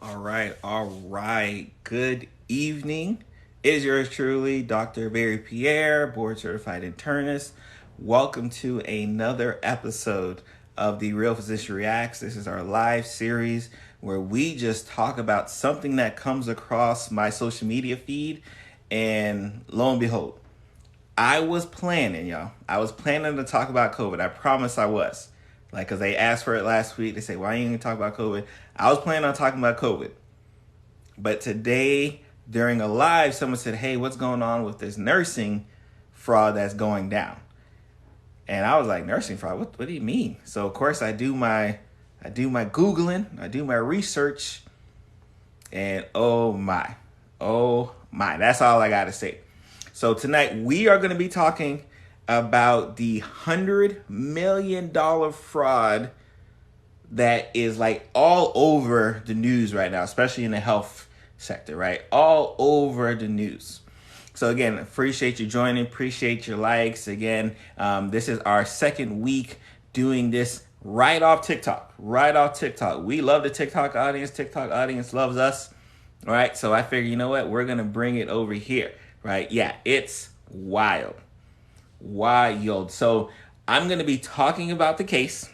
All right. Good evening. It is yours truly, Dr. Barry Pierre, board certified internist. Welcome to another episode of the Real Physician Reacts. This is our live series where we just talk about something that comes across my social media feed, and lo and behold, I was planning to talk about COVID. I promise I was. Because they asked for it last week. They say, why ain't you talk about COVID? I was planning on talking about COVID. But today, during a live, someone said, hey, what's going on with this nursing fraud that's going down? And I was like, nursing fraud? What do you mean? So, of course, I do my Googling. I do my research. And oh my. That's all I got to say. So tonight, we are going to be talking about the $100 million fraud that is like all over the news right now, especially in the health sector, right? All over the news. So again, appreciate you joining, appreciate your likes. Again, this is our second week doing this right off TikTok. We love the TikTok audience loves us. All right, so I figure, you know what? We're going to bring it over here, right? Yeah, it's wild. So I'm going to be talking about the case.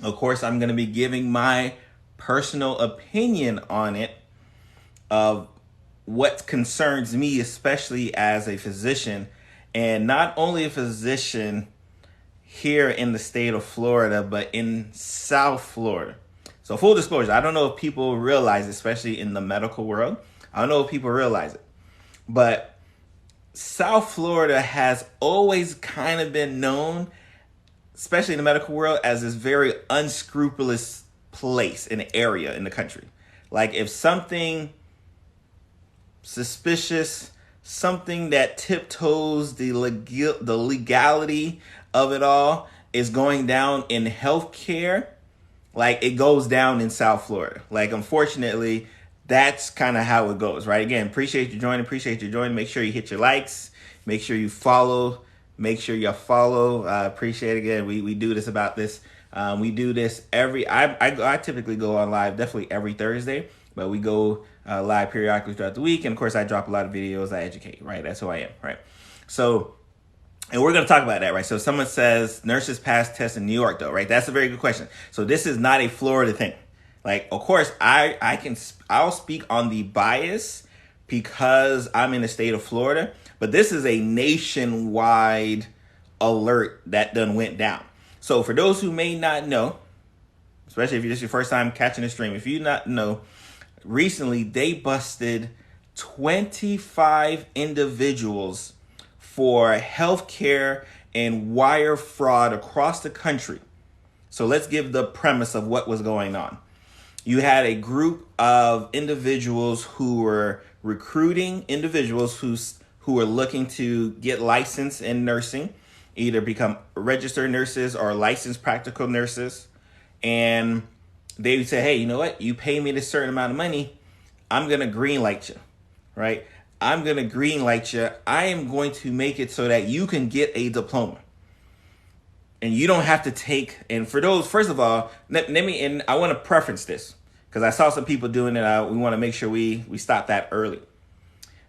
Of course, I'm going to be giving my personal opinion on it of what concerns me, especially as a physician, and not only a physician here in the state of Florida, but in South Florida. So full disclosure, I don't know if people realize, especially in the medical world, I don't know if people realize it, but South Florida has always kind of been known, especially in the medical world, as this very unscrupulous place, an area in the country. Like if something suspicious, something that tiptoes the legality of it all is going down in healthcare, like it goes down in South Florida. Like unfortunately, that's kind of how it goes, right? Again, appreciate you joining. Make sure you hit your likes. Make sure you follow. Appreciate it. Again, we do this about this. We do this I typically go on live definitely every Thursday, but we go live periodically throughout the week. And of course, I drop a lot of videos. I educate, right? That's who I am, right? So, and we're going to talk about that, right? So someone says nurses pass tests in New York, though, right? That's a very good question. So this is not a Florida thing. Like, of course, I'll speak on the bias because I'm in the state of Florida, but this is a nationwide alert that done went down. So for those who may not know, especially if this is your first time catching the stream, if you not know, recently they busted 25 individuals for healthcare and wire fraud across the country. So let's give the premise of what was going on. You had a group of individuals who were recruiting individuals who were looking to get licensed in nursing, either become registered nurses or licensed practical nurses. And they would say, hey, you know what? You pay me this certain amount of money. I'm going to green light you, right? I am going to make it so that you can get a diploma. And you don't have to take, and for those, first of all, and I want to preference this because I saw some people doing it. We want to make sure we stop that early.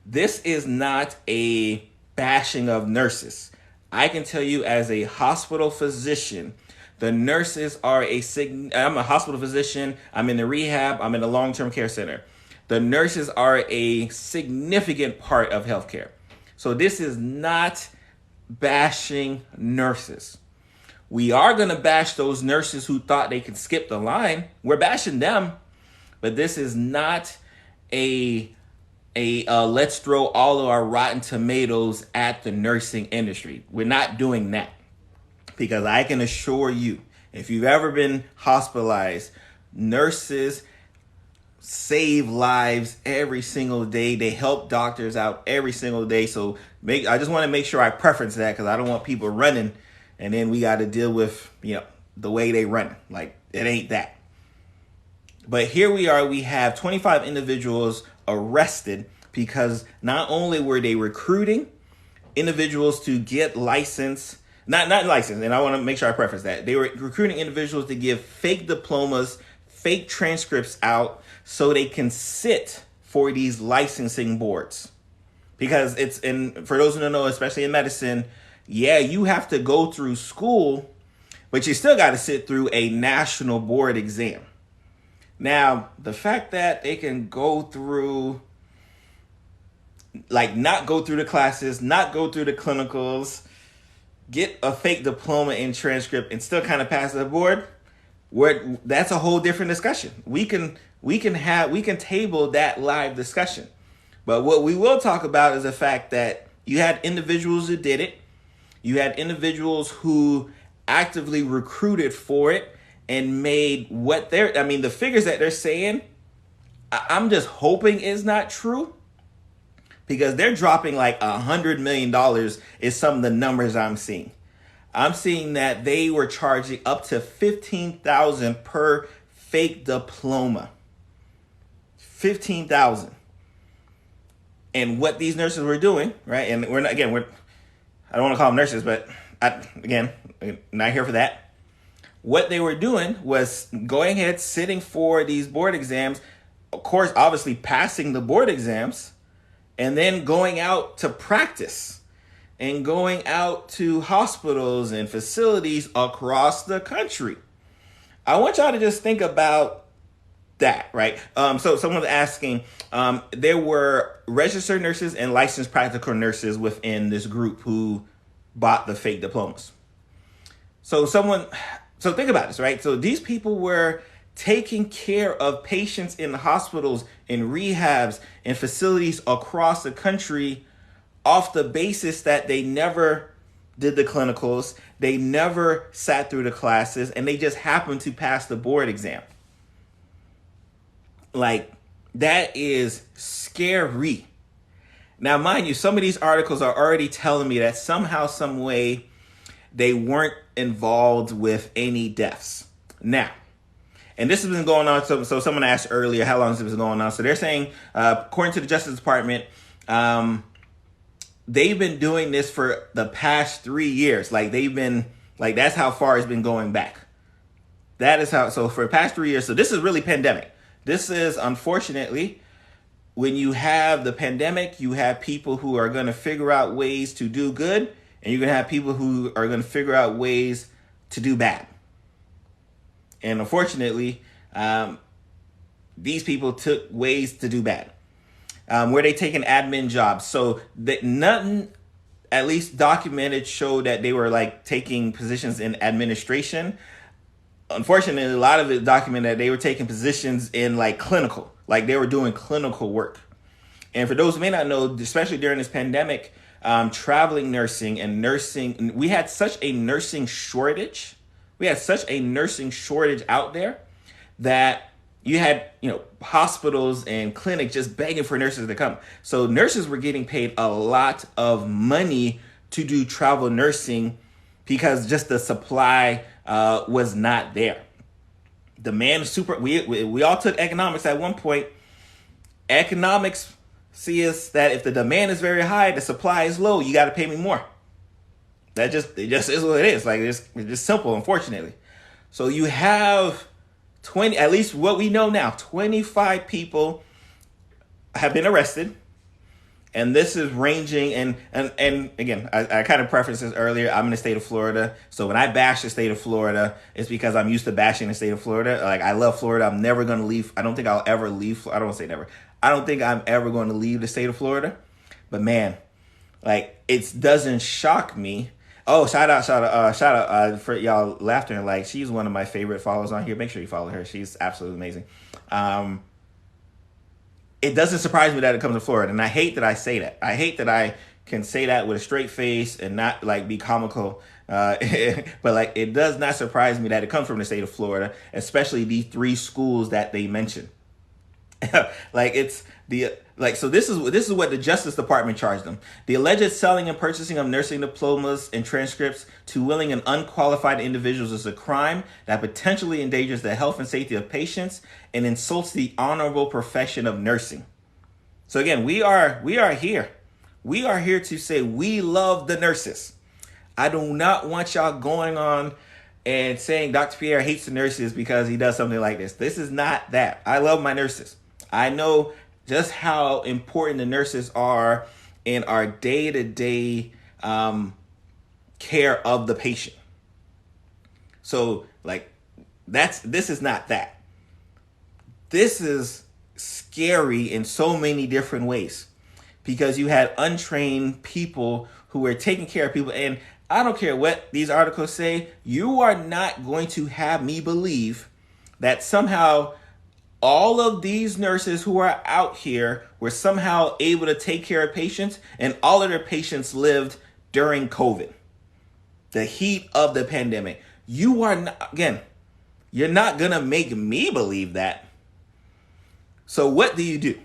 This is not a bashing of nurses. I can tell you as a hospital physician, the nurses are I'm a hospital physician. I'm in the rehab. I'm in the long-term care center. The nurses are a significant part of healthcare. So this is not bashing nurses. We are going to bash those nurses who thought they could skip the line. We're bashing them. But this is not a let's throw all of our rotten tomatoes at the nursing industry. We're not doing that. Because I can assure you, if you've ever been hospitalized, nurses save lives every single day. They help doctors out every single day. So I just want to make sure I preference that because I don't want people running and then we got to deal with, the way they run. Like, it ain't that. But here we are. We have 25 individuals arrested because not only were they recruiting individuals to get licensed, not licensed, and I want to make sure I preface that. They were recruiting individuals to give fake diplomas, fake transcripts out so they can sit for these licensing boards. Because for those who don't know, especially in medicine, yeah, you have to go through school, but you still got to sit through a national board exam. Now, the fact that they can go through, like, not go through the classes, not go through the clinicals, get a fake diploma in transcript and still kind of pass the board, that's a whole different discussion. We can table that live discussion. But what we will talk about is the fact that you had individuals who did it. You had individuals who actively recruited for it and made the figures that they're saying, I'm just hoping is not true, because they're dropping like $100 million is some of the numbers I'm seeing. I'm seeing that they were charging up to $15,000 per fake diploma. $15,000. And what these nurses were doing, right? And I don't want to call them nurses, but I'm not here for that. What they were doing was going ahead, sitting for these board exams, of course, obviously passing the board exams, and then going out to practice and going out to hospitals and facilities across the country. I want y'all to just think about that, right? So someone's asking, there were registered nurses and licensed practical nurses within this group who bought the fake diplomas. So think about this, right? So these people were taking care of patients in hospitals, in rehabs, in facilities across the country off the basis that they never did the clinicals, they never sat through the classes, and they just happened to pass the board exam. Like, that is scary. Now, mind you, some of these articles are already telling me that somehow, some way, they weren't involved with any deaths. Now, and this has been going on. So someone asked earlier, how long has it been going on? So they're saying, according to the Justice Department, they've been doing this for the past 3 years. Like, that's how far it's been going back. So for the past 3 years. So this is really pandemic. This is, unfortunately, when you have the pandemic, you have people who are going to figure out ways to do good, and you're going to have people who are going to figure out ways to do bad. And unfortunately, these people took ways to do bad, where they taking admin jobs. So that nothing, at least documented, showed that they were like taking positions in administration. Unfortunately, a lot of it documented that they were taking positions in like clinical, like they were doing clinical work. And for those who may not know, especially during this pandemic, traveling nursing and nursing, we had such a nursing shortage. We had such a nursing shortage out there that you had, hospitals and clinics just begging for nurses to come. So nurses were getting paid a lot of money to do travel nursing because just the supply was not there. Demand is super. We all took economics at one point. Economics sees that if the demand is very high, the supply is low. You got to pay me more. It just is what it is. Like it's just simple, unfortunately. So you have 20, at least what we know now, 25 people have been arrested. And this is ranging, and again, I kind of prefaced this earlier. I'm in the state of Florida. So when I bash the state of Florida, it's because I'm used to bashing the state of Florida. Like, I love Florida. I'm never going to leave. I don't think I'll ever leave. I don't want to say never. I don't think I'm ever going to leave the state of Florida. But man, like, it doesn't shock me. Oh, shout out for y'all laughter. Like, she's one of my favorite followers on here. Make sure you follow her. She's absolutely amazing. It doesn't surprise me that it comes to Florida. And I hate that I say that. I hate that I can say that with a straight face and not like be comical. But like, it does not surprise me that it comes from the state of Florida, especially these 3 schools that they mentioned. Like, it's so this is what the Justice Department charged them. The alleged selling and purchasing of nursing diplomas and transcripts to willing and unqualified individuals is a crime that potentially endangers the health and safety of patients and insults the honorable profession of nursing. So again, we are here. We are here to say we love the nurses. I do not want y'all going on and saying Dr. Pierre hates the nurses because he does something like this. This is not that. I love my nurses. I know just how important the nurses are in our day-to-day care of the patient. So, like, this is not that. This is scary in so many different ways because you had untrained people who were taking care of people. And I don't care what these articles say, you are not going to have me believe that somehow all of these nurses who are out here were somehow able to take care of patients and all of their patients lived during COVID, the heat of the pandemic. You are not, again, you're not going to make me believe that. So what do you do?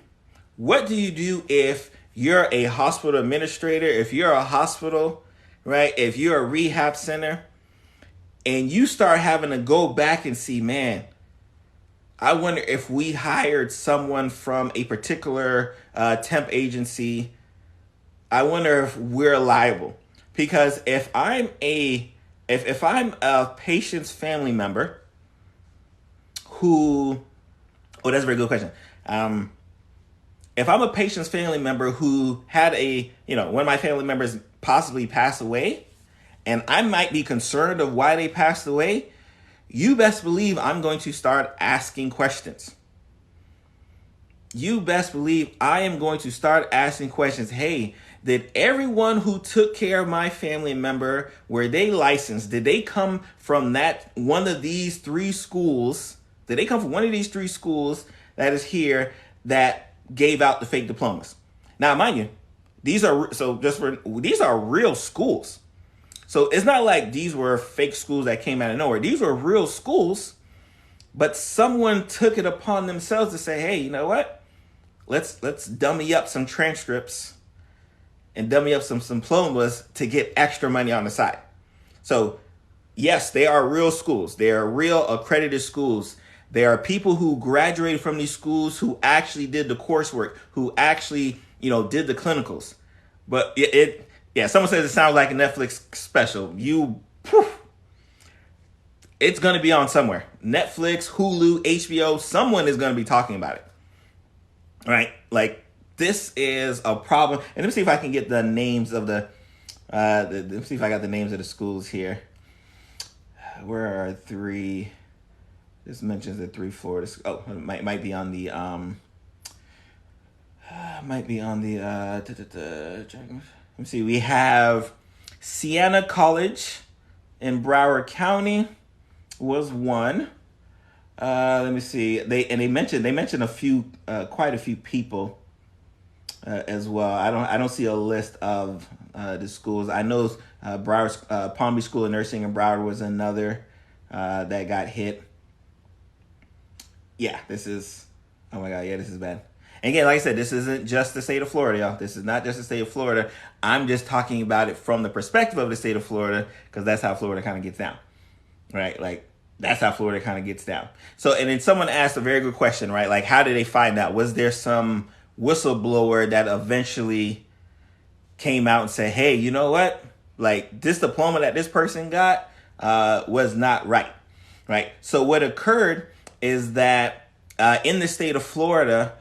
What do you do if you're a hospital administrator, if you're a hospital, right? If you're a rehab center and you start having to go back and see, man, I wonder if we hired someone from a particular temp agency, I wonder if we're liable. Because if I'm a patient's family member who, oh, that's a very good question. If I'm a patient's family member who had one of my family members possibly pass away, and I might be concerned of why they passed away, you best believe I'm going to start asking questions. You best believe I am going to start asking questions. Hey, did everyone who took care of my family member, were they licensed? Did they come from one of these three schools? Did they come from one of these three schools that is here that gave out the fake diplomas? Now, mind you, these are real schools. So it's not like these were fake schools that came out of nowhere. These were real schools, but someone took it upon themselves to say, hey, you know what? Let's dummy up some transcripts and dummy up some diplomas to get extra money on the side. So yes, they are real schools. They are real accredited schools. There are people who graduated from these schools who actually did the coursework, who actually, did the clinicals. But someone says it sounds like a Netflix special. It's going to be on somewhere. Netflix, Hulu, HBO, someone is going to be talking about it. Right? Like, this is a problem. And let me see if I can get the names of let me see if I got the names of the schools here. Where are three? This mentions the three Florida. Oh, it might be on the let me see. We have Siena College in Broward County was one. Let me see. They mentioned quite a few people as well. I don't see a list of the schools. I know Broward Palm Beach School of Nursing in Broward was another that got hit. Yeah, this is bad. And again, like I said, this isn't just the state of Florida, y'all. This is not just the state of Florida. I'm just talking about it from the perspective of the state of Florida because that's how Florida kind of gets down, right? Like, that's how Florida kind of gets down. So, and then someone asked a very good question, right? Like, how did they find out? Was there some whistleblower that eventually came out and said, hey, you know what? Like, this diploma that this person got was not right, right? So what occurred is that in the state of Florida,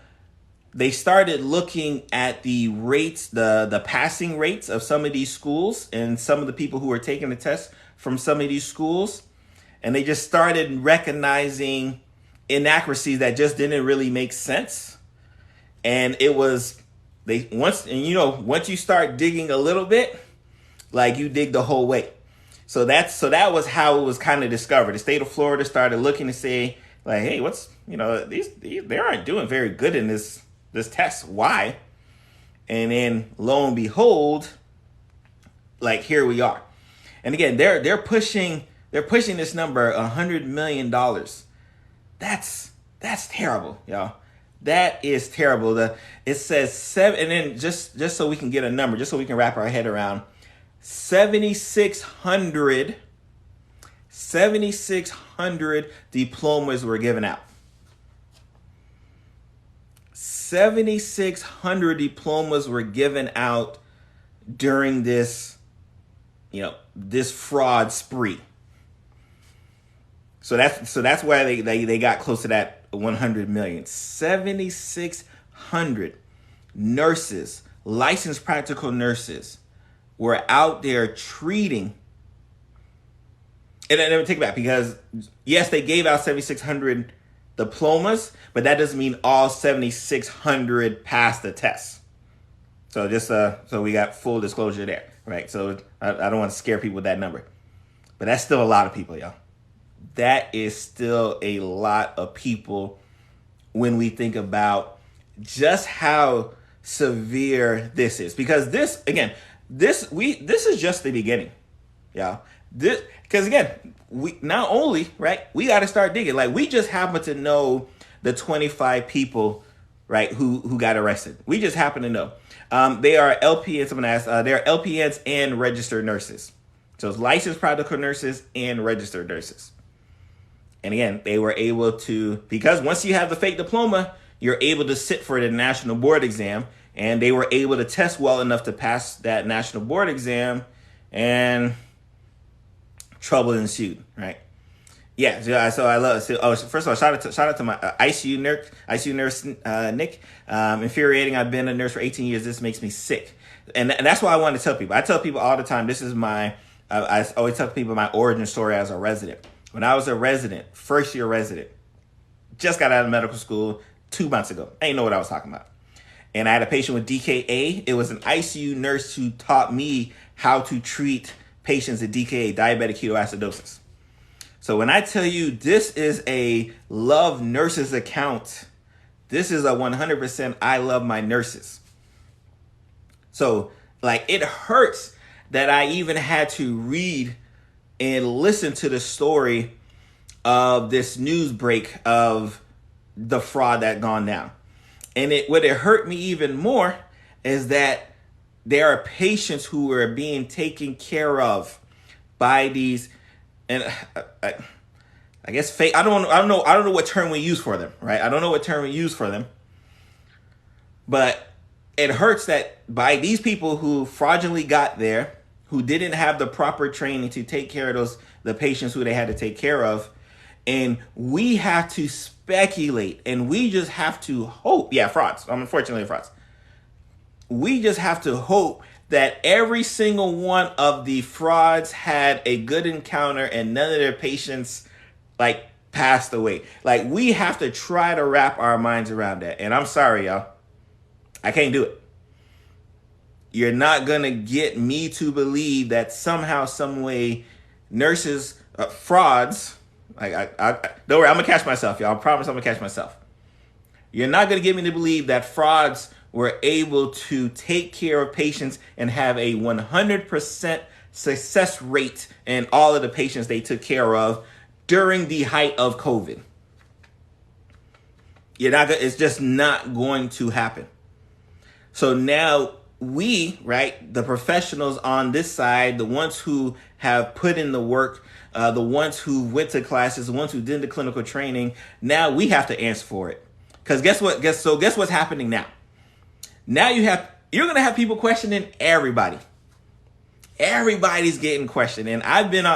they started looking at the rates, the passing rates of some of these schools and some of the people who were taking the test from some of these schools. And they just started recognizing inaccuracies that just didn't really make sense. And it was, once you start digging a little bit, like, you dig the whole way. So that was how it was kind of discovered. The state of Florida started looking to say, like, hey, these they aren't doing very good in this test. Why? And then lo and behold, like, here we are. And again, they're pushing this number $100 million. That's terrible, y'all. That is terrible. It says 7, and then just so we can get a number, just so we can wrap our head around, 7,600 diplomas were given out. 7,600 diplomas were given out during this fraud spree. So that's why they got close to that 100 million. 7,600 nurses, licensed practical nurses, were out there treating. And I never take it back, because yes, they gave out 7,600 diplomas, but that doesn't mean all 7,600 passed the test. So just so we got full disclosure there, right? So I don't want to scare people with that number, but that's still a lot of people, y'all. That is still a lot of people when we think about just how severe this is. Because this is just the beginning, y'all. Because again, we not only, right, we got to start digging. Like, we just happen to know the 25 people, right, who got arrested. We just happen to know. They are LPNs. Someone asked. They are LPNs and registered nurses. So it's licensed practical nurses and registered nurses. And again, they were able to, because once you have the fake diploma, you're able to sit for the national board exam, and they were able to test well enough to pass that national board exam, and trouble ensued, right? Yeah, so I love. So, first of all, shout out to my ICU nurse, Nick. Infuriating. I've been a nurse for 18 years. This makes me sick, and that's why I want to tell people. I tell people all the time. This is my. I always tell people my origin story as a resident. When I was a resident, first year resident, just got out of medical school 2 months ago. I didn't know what I was talking about. And I had a patient with DKA. It was an ICU nurse who taught me how to treat patients with DKA, diabetic ketoacidosis. So when I tell you this is a love nurses account, this is a 100% I love my nurses. So like, it hurts that I even had to read and listen to the story of this news break of the fraud that gone down. And what it hurt me even more is that there are patients who are being taken care of by these, and I guess fake. I don't know what term we use for them, right? I don't know what term we use for them, but it hurts that by these people who fraudulently got there, who didn't have the proper training to take care of the patients who they had to take care of, and we have to speculate, and we just have to hope. Yeah, frauds. Unfortunately, frauds. We just have to hope that every single one of the frauds had a good encounter and none of their patients like passed away. Like, we have to try to wrap our minds around that. And I'm sorry, y'all, I can't do it. You're not going to get me to believe that somehow, some way, nurses, frauds, like, don't worry, I'm going to catch myself, y'all. I promise I'm going to catch myself. You're not going to get me to believe that frauds were able to take care of patients and have a 100% success rate in all of the patients they took care of during the height of COVID. It's just not going to happen. So now we, right, the professionals on this side, the ones who have put in the work, the ones who went to classes, the ones who did the clinical training, now we have to answer for it. Because guess what's happening now? Now you're going to have people questioning everybody. Everybody's getting questioned. And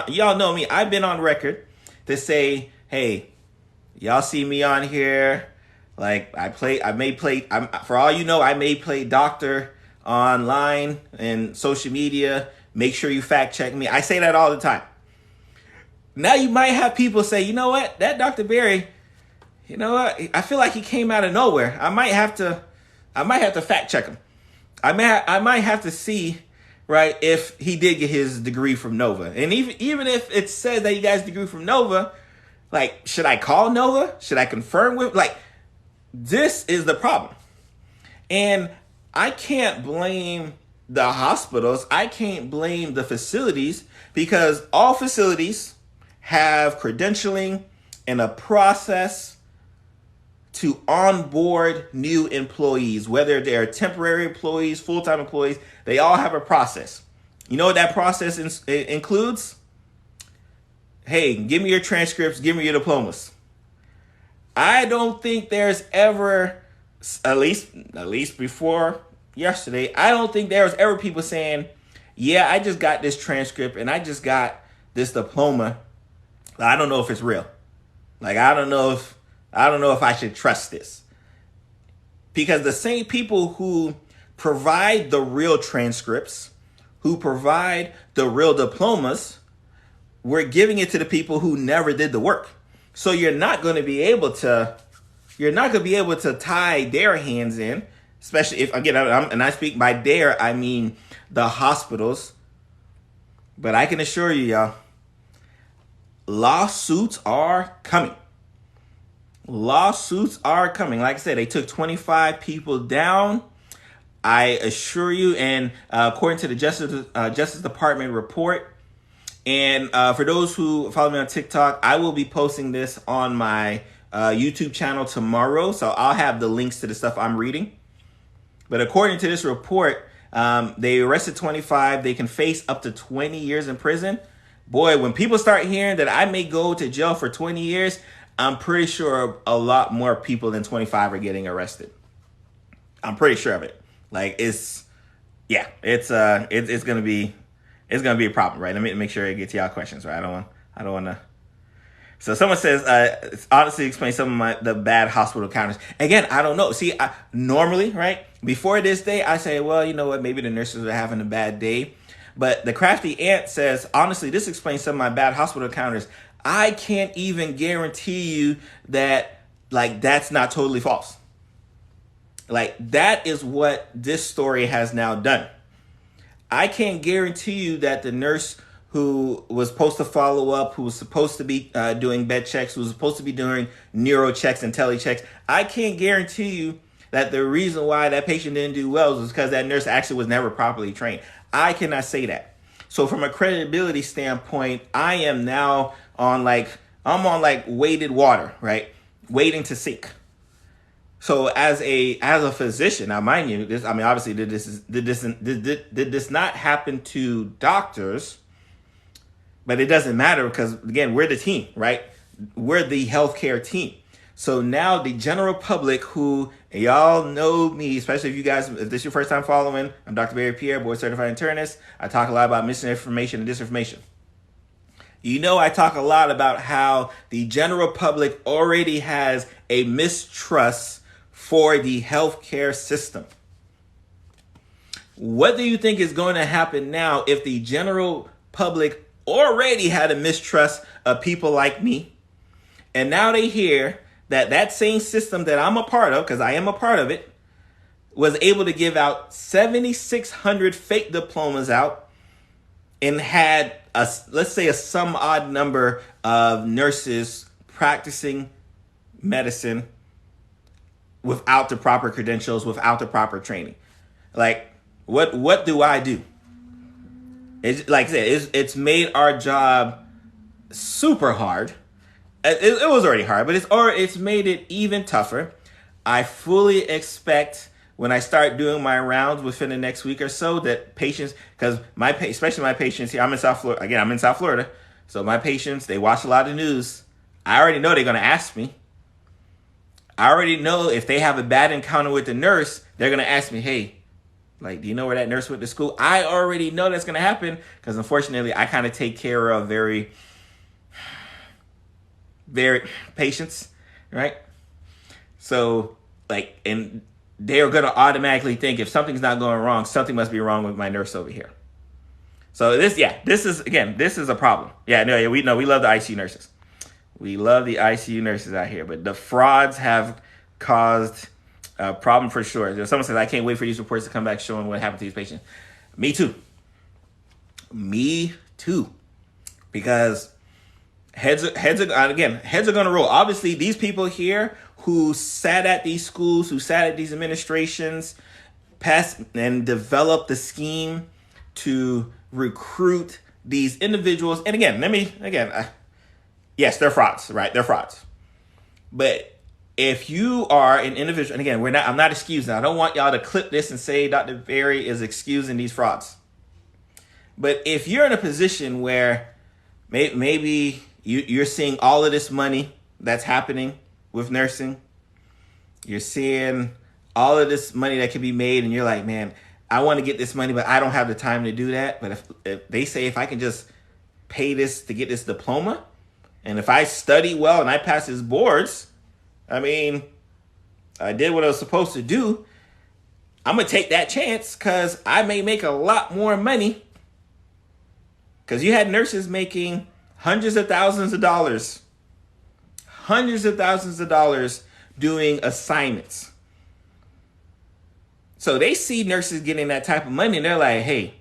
y'all know me, I've been on record to say, hey, y'all see me on here. Like, for all you know, I may play doctor online and social media. Make sure you fact check me. I say that all the time. Now you might have people say, you know what, that Dr. Berry, you know what, I feel like he came out of nowhere. I might have to fact check him. I might have to see, right, if he did get his degree from Nova. And even if it says that he got his degree from Nova, like, should I call Nova? Should I confirm with, like, this is the problem. And I can't blame the hospitals. I can't blame the facilities, because all facilities have credentialing and a process to onboard new employees, whether they're temporary employees, full-time employees. They all have a process. You know what that process includes? Hey, give me your transcripts, give me your diplomas. I don't think there's ever, at least before yesterday, I don't think there was ever people saying, yeah, I just got this transcript and I just got this diploma. I don't know if it's real. Like, I don't know if I should trust this. Because the same people who provide the real transcripts, who provide the real diplomas, we're giving it to the people who never did the work. So you're not going to be able to tie their hands in, especially if, again, and I speak by their, I mean the hospitals. But I can assure you, y'all, lawsuits are coming. Lawsuits are coming. Like I said, they took 25 people down. I assure you, and according to the Justice Department report, and for those who follow me on TikTok, I will be posting this on my YouTube channel tomorrow, so I'll have the links to the stuff I'm reading. But according to this report, they arrested 25. They can face up to 20 years in prison. Boy, when people start hearing that I may go to jail for 20 years, I'm pretty sure a lot more people than 25 are getting arrested. I'm pretty sure of it. Like, it's gonna be a problem, right? Let me make sure I get to y'all questions, right? I don't want to. So someone says, honestly explain some of the bad hospital encounters. Again, I don't know. See, normally, right, before this day, I say, well, you know what, maybe the nurses are having a bad day. But the crafty ant says, honestly, this explains some of my bad hospital encounters. I can't even guarantee you that, like, that's not totally false. Like, that is what this story has now done. I can't guarantee you that the nurse who was supposed to follow up, who was supposed to be doing bed checks, who was supposed to be doing neuro checks and tele checks, I can't guarantee you that the reason why that patient didn't do well was because that nurse actually was never properly trained. I cannot say that. So from a credibility standpoint, I am now on weighted water, right? Waiting to sink. So as a physician, now mind you, this, I mean, obviously did this not happen to doctors? But it doesn't matter because, again, we're the team, right? We're the healthcare team. So now the general public who, y'all know me, especially if this is your first time following, I'm Dr. Barry Pierre, board certified internist. I talk a lot about misinformation and disinformation. You know, I talk a lot about how the general public already has a mistrust for the healthcare system. What do you think is going to happen now if the general public already had a mistrust of people like me, and now they hear that same system that I'm a part of, because I am a part of it, was able to give out 7,600 fake diplomas out and had let's say a some odd number of nurses practicing medicine without the proper credentials, without the proper training. Like, what do I do? It's, like I said, it's made our job super hard. It was already hard, but it's made it even tougher. I fully expect when I start doing my rounds within the next week or so that patients, because especially my patients here, I'm in South Florida. Again, I'm in South Florida. So my patients, they watch a lot of news. I already know they're going to ask me. I already know if they have a bad encounter with the nurse, they're going to ask me, hey, like, do you know where that nurse went to school? I already know that's going to happen because, unfortunately, I kind of take care of very patients, right? So, like, and they're going to automatically think if something's not going wrong, something must be wrong with my nurse over here. So this is a problem. We love the ICU nurses. We love the ICU nurses out here, but the frauds have caused a problem for sure. Someone says, I can't wait for these reports to come back showing what happened to these patients. Me too. Because heads are going to roll. Obviously, these people here who sat at these schools, who sat at these administrations, passed and developed the scheme to recruit these individuals. And yes, they're frauds, right? They're frauds. But if you are an individual, and again, I'm not excusing. I don't want y'all to clip this and say Dr. Berry is excusing these frauds. But if you're in a position where maybe you're seeing all of this money that's happening with nursing, you're seeing all of this money that can be made, and you're like, man, I want to get this money, but I don't have the time to do that. But if they say, if I can just pay this to get this diploma, And if I study well and I pass his boards, I mean, I did what I was supposed to do. I'm going to take that chance because I may make a lot more money. Because you had nurses making hundreds of thousands of dollars doing assignments. So they see nurses getting that type of money and they're like, hey,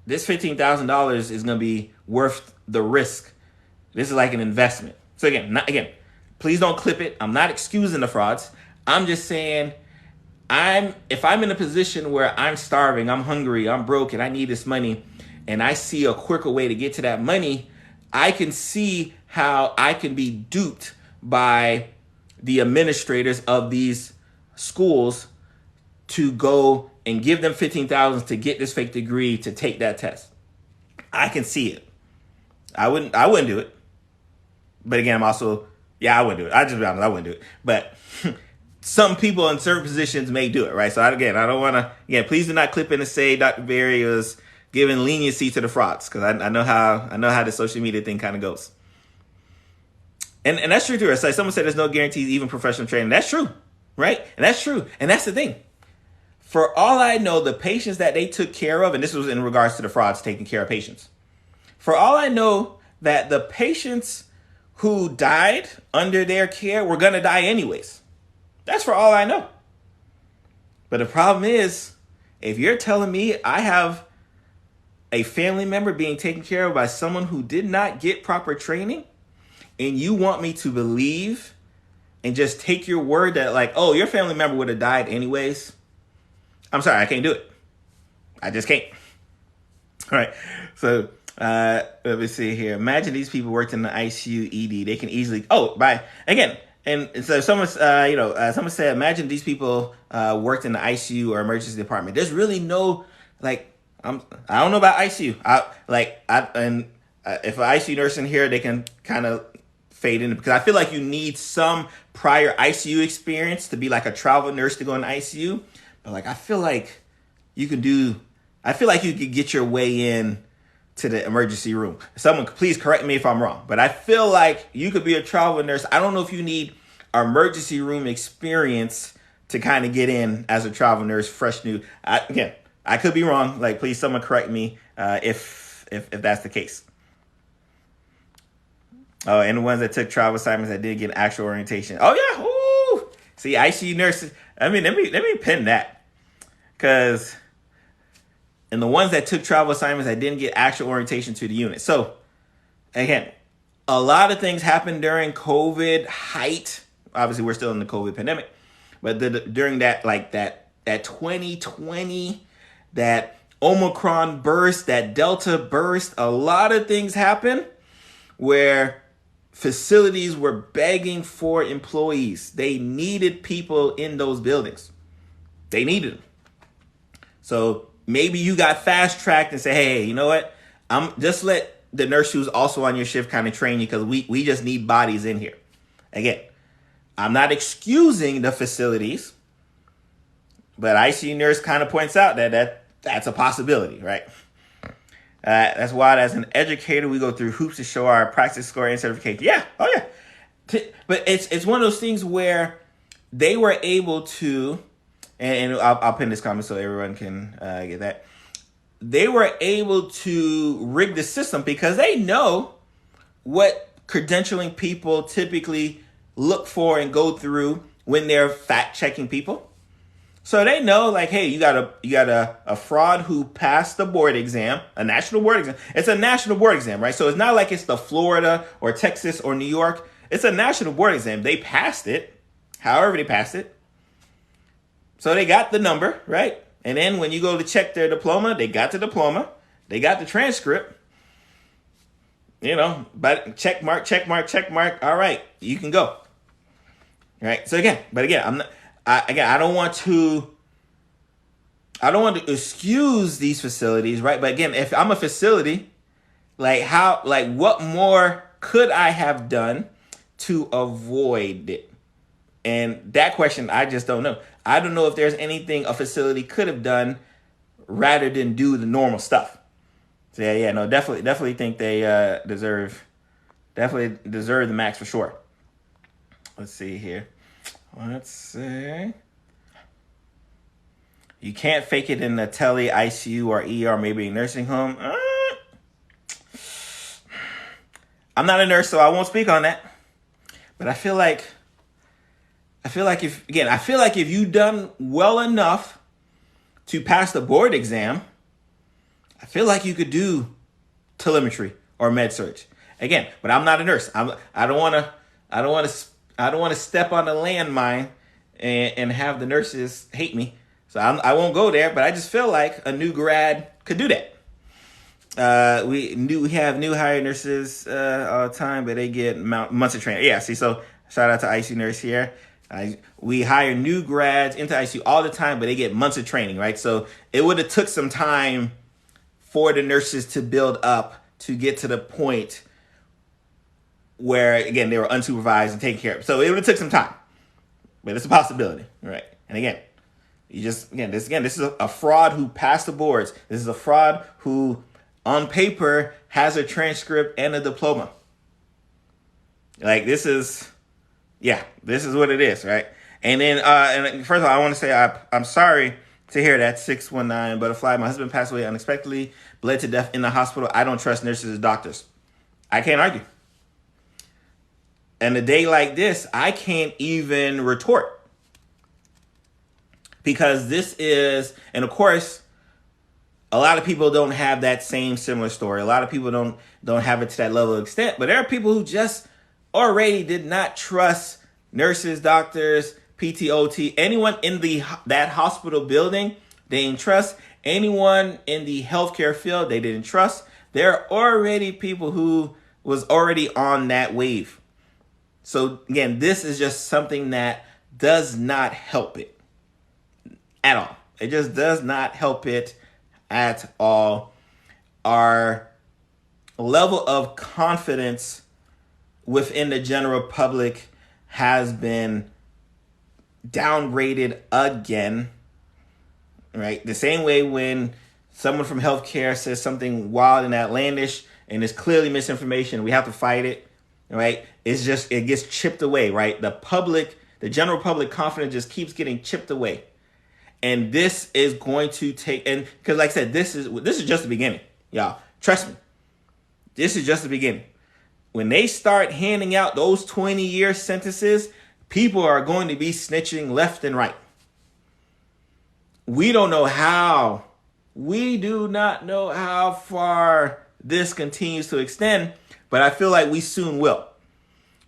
this $15,000 is going to be worth the risk. This is like an investment. So again, please don't clip it. I'm not excusing the frauds. I'm just saying if I'm in a position where I'm starving, I'm hungry, I'm broke, and I need this money, and I see a quicker way to get to that money, I can see how I can be duped by the administrators of these schools to go and give them $15,000 to get this fake degree to take that test. I can see it. I wouldn't do it. But again, I'm also, I wouldn't do it. I just be honest, I wouldn't do it. But some people in certain positions may do it, right? So I don't want to, please do not clip in and say Dr. Berry was giving leniency to the frauds, because I know how the social media thing kind of goes. And that's true too. It's like someone said there's no guarantees, even professional training. That's true, right? And that's true. And that's the thing. For all I know, the patients that they took care of, and this was in regards to the frauds taking care of patients. For all I know, that the patients who died under their care were going to die anyways. That's for all I know. But the problem is, if you're telling me I have a family member being taken care of by someone who did not get proper training, and you want me to believe and just take your word that like, oh, your family member would have died anyways, I'm sorry, I can't do it. I just can't. All right. So let me see here. Imagine these people worked in the ICU, ED. They can easily. And so someone said, imagine these people worked in the ICU or emergency department. There's really no I don't know about ICU. If an ICU nurse in here, they can kind of fade in, because I feel like you need some prior ICU experience to be like a travel nurse to go in the ICU. But I feel like you could get your way in to the emergency room. Someone please correct me if I'm wrong, but I feel like you could be a travel nurse. I don't know if you need emergency room experience to kind of get in as a travel nurse, fresh new. I could be wrong. Please someone correct me if that's the case. Oh, and the ones that took travel assignments that did get actual orientation. Oh yeah. Ooh. See, ICU nurses. I mean, let me pin that, because and the ones that took travel assignments that didn't get actual orientation to the unit. So again, a lot of things happened during COVID height. Obviously, we're still in the COVID pandemic, but during that 2020, that Omicron burst, that Delta burst, a lot of things happened where facilities were begging for employees. They needed people in those buildings. They needed them. So maybe you got fast tracked and say, hey, you know what? Just let the nurse who's also on your shift kind of train you, because we just need bodies in here. Again, I'm not excusing the facilities, but ICU nurse kind of points out that's a possibility, right? That's why, as an educator, we go through hoops to show our practice score and certification. Yeah, oh yeah. But it's one of those things where they were able to, and I'll pin this comment so everyone can get that. They were able to rig the system because they know what credentialing people typically look for and go through when they're fact checking people. So they know, hey, you got a fraud who passed the board exam, a national board exam. It's a national board exam, right? So it's not like it's the Florida or Texas or New York. It's a national board exam. They passed it, however they passed it. So they got the number, right? And then when you go to check their diploma, they got the diploma. They got the transcript. But check mark. All right, you can go. Right? So again, I don't want to excuse these facilities, right? But again, if I'm a facility, what more could I have done to avoid it? And that question, I just don't know. I don't know if there's anything a facility could have done rather than do the normal stuff. So no, definitely think they deserve definitely deserve the max for sure. Let's see here. Let's see. You can't fake it in the tele, ICU, or ER, maybe a nursing home. I'm not a nurse, so I won't speak on that. But I feel like if you done well enough to pass the board exam, I feel like you could do telemetry or med surg. Again, but I'm not a nurse. I don't want to step on the landmine and have the nurses hate me. So I won't go there. But I just feel like a new grad could do that. We have new hire nurses all the time, but they get months of training. Yeah, see, so shout out to ICU nurse here. We hire new grads into ICU all the time, but they get months of training, right? So it would have took some time for the nurses to build up to get to the point where, again, they were unsupervised and taken care of. So it would have took some time, but it's a possibility, right? And again, this is a fraud who passed the boards. This is a fraud who, on paper, has a transcript and a diploma. Like, this is what it is, right? And then, first of all, I want to say I'm sorry to hear that. 619 Butterfly. My husband passed away unexpectedly, bled to death in the hospital. I don't trust nurses and doctors. I can't argue. And a day like this, I can't even retort. Because this is, and of course, a lot of people don't have that same similar story. A lot of people don't have it to that level of extent. But there are people who just already did not trust nurses, doctors, PTOT, anyone in that hospital building, they didn't trust. Anyone in the healthcare field, they didn't trust. There are already people who was already on that wave. So again, this is just something that does not help it at all. It just does not help it at all. Our level of confidence within the general public has been downgraded again, right? The same way when someone from healthcare says something wild and outlandish and it's clearly misinformation, we have to fight it, right? It gets chipped away, right? The general public confidence just keeps getting chipped away. And this is going to take, and because like I said, this is just the beginning, y'all. Trust me. This is just the beginning. When they start handing out those 20-year sentences, people are going to be snitching left and right. We do not know how far this continues to extend, but I feel like we soon will.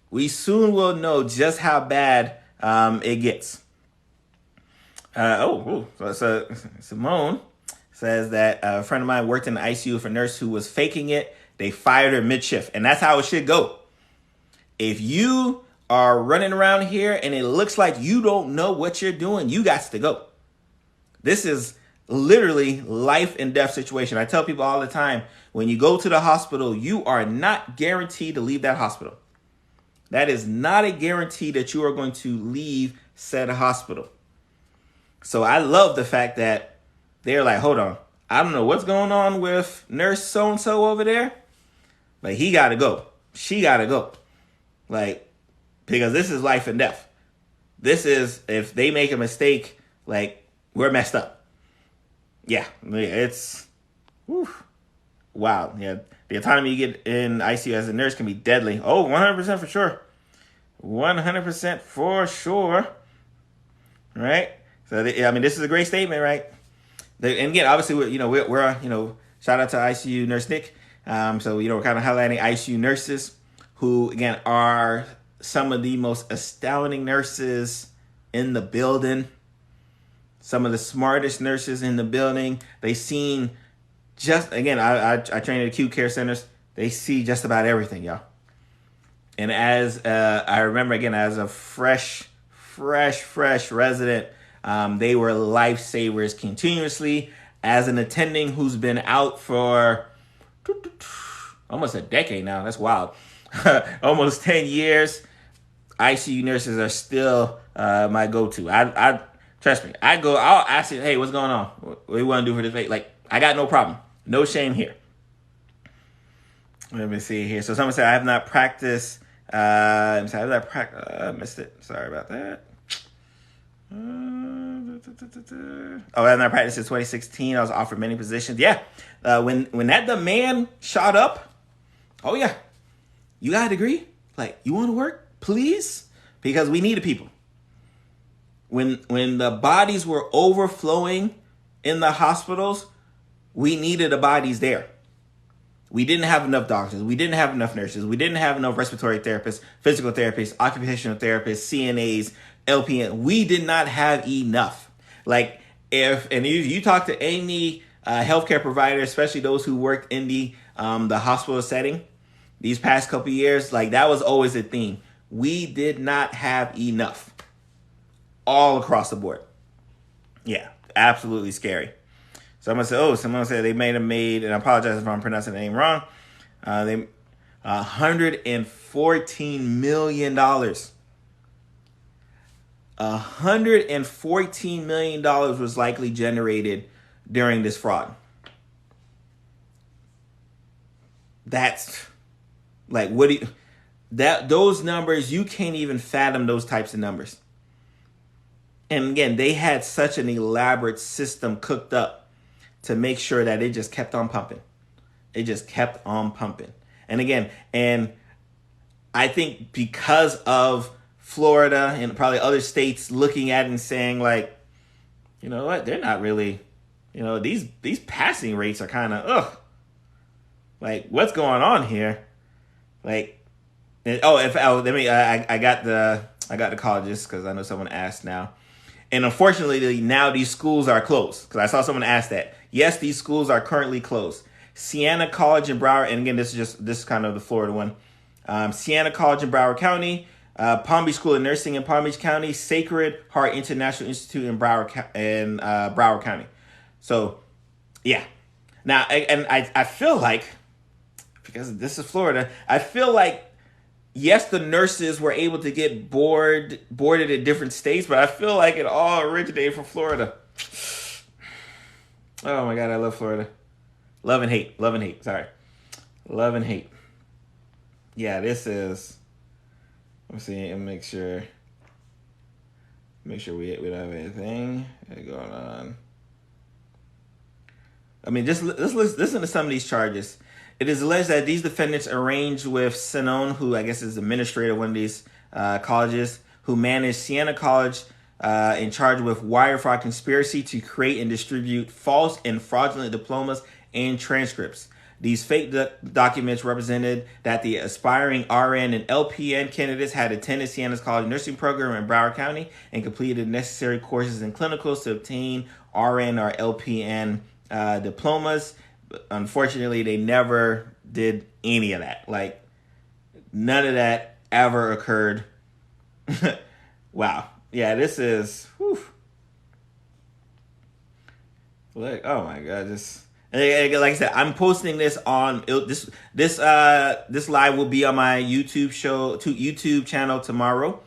We soon will know just how bad it gets. So Simone says that a friend of mine worked in the ICU with a nurse who was faking it. They fired her mid-shift, and that's how it should go. If you are running around here and it looks like you don't know what you're doing, you got to go. This is literally life and death situation. I tell people all the time, when you go to the hospital, you are not guaranteed to leave that hospital. That is not a guarantee that you are going to leave said hospital. So I love the fact that they're like, hold on, I don't know what's going on with nurse so-and-so over there, but he got to go. She got to go. Like, because this is life and death. This is, if they make a mistake, like, we're messed up. Yeah, it's, wow. Yeah, the autonomy you get in ICU as a nurse can be deadly. Oh, 100% for sure. 100% for sure. Right? So, this is a great statement, right? And again, obviously, we're shout out to ICU nurse Nick. So, we're kind of highlighting ICU nurses who, again, are some of the most astounding nurses in the building. Some of the smartest nurses in the building. They seen I train at acute care centers. They see just about everything, y'all. And as I remember, again, as a fresh resident, they were lifesavers continuously. As an attending who's been out for almost a decade now, that's wild. Almost 10 years, ICU nurses are still my go-to. I trust me. I'll ask you, hey, what's going on? What do you want to do for this? Like, I got no problem. No shame here. Let me see here. So someone said, I have not practiced. I have not missed it. Sorry about that. I have not practiced since 2016. I was offered many positions. Yeah. When that demand shot up, oh yeah, you got a degree? Like, you want to work? Please? Because we needed people. When the bodies were overflowing in the hospitals, we needed the bodies there. We didn't have enough doctors. We didn't have enough nurses. We didn't have enough respiratory therapists, physical therapists, occupational therapists, CNAs, LPN. We did not have enough. Like, if you talk to any healthcare provider, especially those who worked in the hospital setting, these past couple of years, like, that was always a theme. We did not have enough all across the board. Yeah, absolutely scary. Someone said they may have made, and I apologize if I'm pronouncing the name wrong, they $114 million. $114 million was likely generated during this fraud. That's like, those numbers, you can't even fathom those types of numbers. And again, they had such an elaborate system cooked up to make sure that it just kept on pumping. It just kept on pumping. And again, I think because of Florida and probably other states looking at it and saying, like, you know what, they're not really, these passing rates are kind of, like, what's going on here? Like, I got the colleges because I know someone asked now. And unfortunately, now these schools are closed, because I saw someone ask that. Yes, these schools are currently closed. Siena College in Broward, and again, this is kind of the Florida one. Siena College in Broward County, Palm Beach School of Nursing in Palm Beach County, Sacred Heart International Institute in Broward County. So, yeah. Now, and I feel like, because this is Florida, I feel like, yes, the nurses were able to get boarded at different states, but I feel like it all originated from Florida. Oh my God, I love Florida. Love and hate. Sorry. Love and hate. Yeah, this is, let's see, and make sure we don't have anything going on. I mean, just listen to some of these charges. It is alleged that these defendants arranged with Siena, who I guess is the administrator of one of these colleges, who managed Siena College, in charge with wire fraud conspiracy to create and distribute false and fraudulent diplomas and transcripts. These fake documents represented that the aspiring RN and LPN candidates had attended Siena College nursing program in Broward County and completed necessary courses and clinicals to obtain RN or LPN diplomas. Unfortunately, they never did any of that. Like, none of that ever occurred. Wow. Yeah, this is, whew. Like, oh my God, like I said, I'm posting this on this live will be on my YouTube channel tomorrow.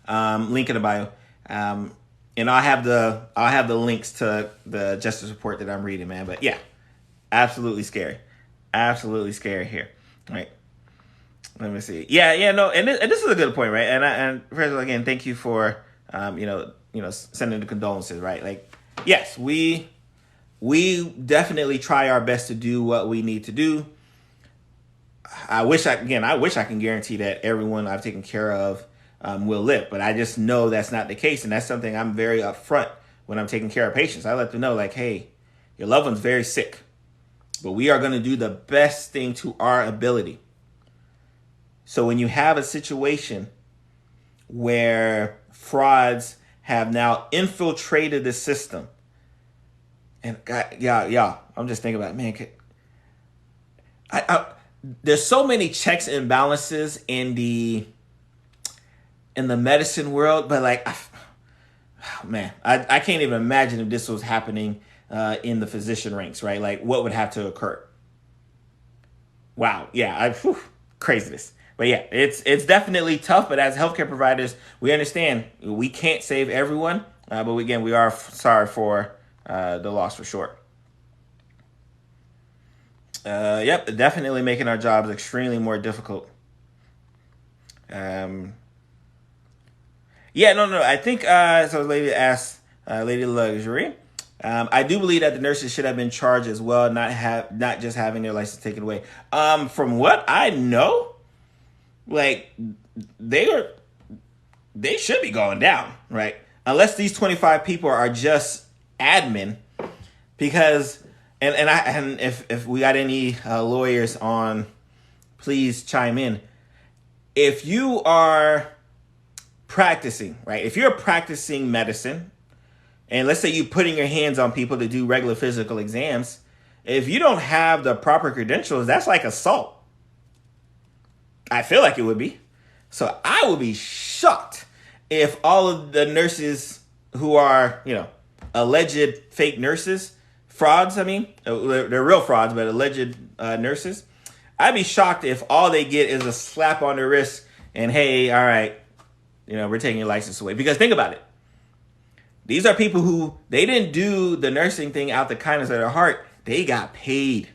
Link in the bio. And I'll have the links to the justice report that I'm reading, man. But yeah, absolutely scary here. Right. Let me see. Yeah, no, and this is a good point, right? And first of all, again, thank you for sending the condolences, right? Like, yes, we definitely try our best to do what we need to do. I wish I can guarantee that everyone I've taken care of will live, but I just know that's not the case, and that's something I'm very upfront when I'm taking care of patients. I let them know, like, hey, your loved one's very sick, but we are going to do the best thing to our ability. So when you have a situation where frauds have now infiltrated the system, and I'm just thinking about, man, there's so many checks and balances in the medicine world, but like, man, I can't even imagine if this was happening in the physician ranks, right? Like, what would have to occur? Wow, yeah, craziness. But yeah, it's definitely tough. But as healthcare providers, we understand we can't save everyone. But again, we are sorry for the loss for sure. Yep, definitely making our jobs extremely more difficult. Yeah, no. I think so. Lady asked, Lady Luxury. I do believe that the nurses should have been charged as well, not just having their license taken away. From what I know, like they should be going down, right? Unless these 25 people are just admin, because and if we got any lawyers on, please chime in. If you are practicing, right? If you're practicing medicine, and let's say you're putting your hands on people to do regular physical exams, if you don't have the proper credentials, that's like assault. I feel like it would be. So I would be shocked if all of the nurses who are, alleged fake nurses, frauds, I mean, they're real frauds, but alleged nurses, I'd be shocked if all they get is a slap on the wrist and, hey, all right, we're taking your license away. Because think about it. These are people who, they didn't do the nursing thing out the kindness of their heart. They got paid.